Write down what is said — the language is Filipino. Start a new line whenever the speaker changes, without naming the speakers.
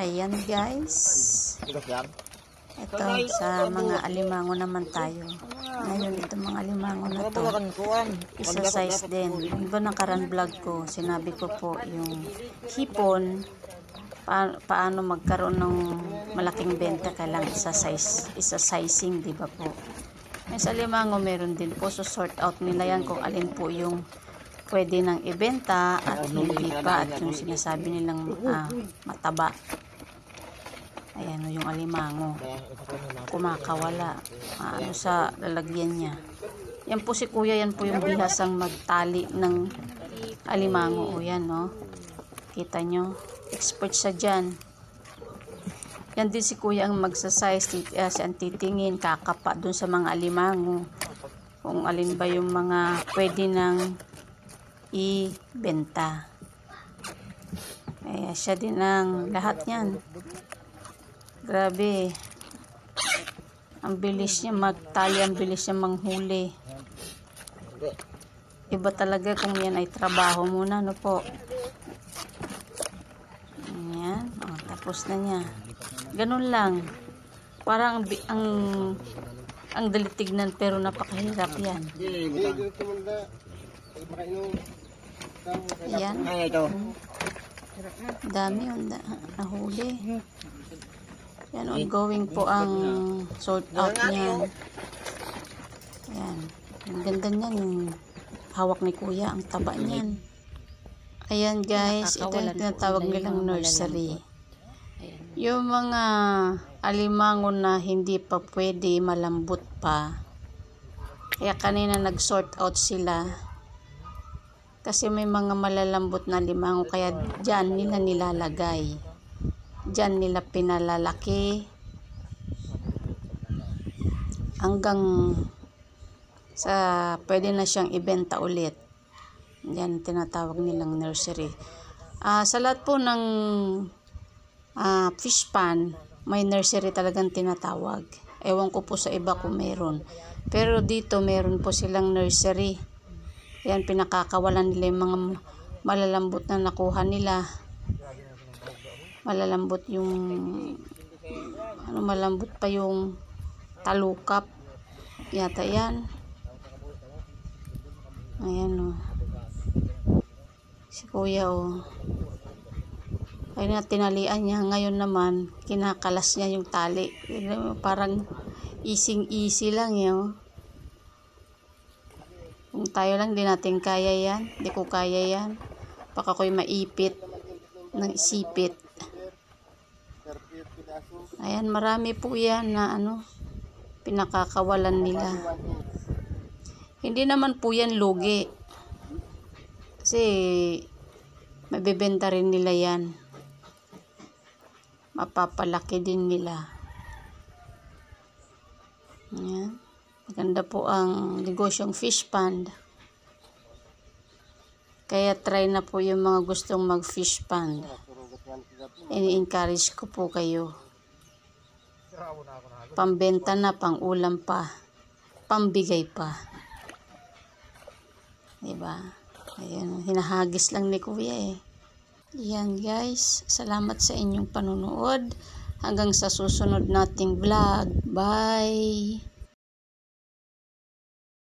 Ayan guys. Ito sa mga alimango naman tayo. Ngayon itong mga alimango na to, isa size din. Yung ba nakaraan vlog ko, sinabi ko po yung hipon, paano magkaroon ng malaking benta, kailangan isa sizing, di ba po? May sa alimango meron din po, so sort out nila yan kung alin po yung pwede nang ibenta at hindi pa, at yung sinasabi nilang mataba. Ayan o, yung alimango kumakawala sa lalagyan niya. Yan po si kuya, yan po yung bihasang magtali ng alimango. O yan o, kita nyo, expert siya dyan. Yan din si kuya ang magsasize, siya ang titingin, kakapa dun sa mga alimango kung alin ba yung mga pwede nang ibenta. Siya din ang lahat yan. Grabe, ang bilis niya magtali, ang bilis niya manghuli. Iba talaga kung yan ay trabaho muna, no po. Ayan, tapos na niya. Ganun lang. Parang ang dali tignan, pero napakahirap yan. Ayan. Dami yung nahuli. Yan, ongoing po ang sort out niyan. Ayan. Ang ganda niyan, yung hawak ni kuya, ang taba niyan. Ayan guys, ito yung tinatawag nilang nursery. Yung mga alimango na hindi pa pwede, malambot pa. Kaya kanina nag-sort out sila. Kasi may mga malalambot na alimango, kaya dyan nila nilalagay. Diyan nila pinalalaki hanggang sa pwede na siyang ibenta ulit. Yan tinatawag nilang nursery. Sa lahat po ng fish pan, may nursery talagang tinatawag. Ewan ko po sa iba kung meron. Pero dito meron po silang nursery. Yan, pinakakawalan nila yung mga malalambot na nakuha nila. Malalambot yung malambot pa yung talukap yata yan. Ayan o, si kuya o, kaya na tinalian niya. Ngayon naman kinakalas niya yung tali, parang easy lang yun. Kung tayo lang, di natin kaya yan, di ko kaya yan, baka ko'y maipit ng isipit. Ayan, marami po yan na pinakakawalan nila. Hindi naman po yan lugi. Kasi mabibenta rin nila yan. Mapapalaki din nila. Ayan. Maganda po ang negosyong fish pond. Kaya try na po yung mga gustong mag fish pond. Ini-encourage ko po kayo. Pambenta na, pang ulam pa, pambigay pa. Diba? Ayan, hinahagis lang ni kuya eh. Yan guys, salamat sa inyong panunood. Hanggang sa susunod nating vlog. Bye!